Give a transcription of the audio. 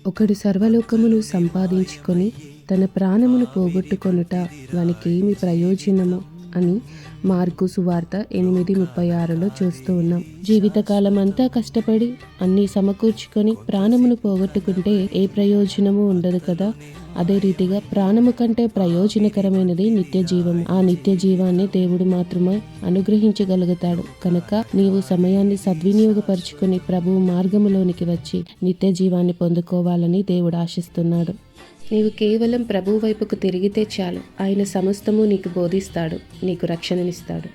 ఒకడు సర్వలోకమును సంపాదించుకొని తన ప్రాణమును పోగొట్టుకొనుట వానికేమి ప్రయోజనము అని మార్కు సువార్త 8:36లో చూస్తూ ఉన్నాం. జీవితకాలం అంతా కష్టపడి అన్నీ సమకూర్చుకొని ప్రాణమును పోగొట్టుకుంటే ఏ ప్రయోజనము ఉండదు కదా. అదే రీతిగా ప్రాణము కంటే ప్రయోజనకరమైనది నిత్య జీవం. ఆ నిత్య జీవాన్ని దేవుడు మాత్రమే అనుగ్రహించగలుగుతాడు. కనుక నీవు సమయాన్ని సద్వినియోగపరుచుకొని ప్రభువు మార్గములోనికి వచ్చి నిత్య జీవాన్ని పొందుకోవాలని దేవుడు ఆశిస్తున్నాడు. నీవు కేవలం ప్రభువు వైపుకు తిరిగితే చాలు. ఆయన సమస్తము నీకు బోధిస్తాడు, నీకు రక్షణనిస్తాడు.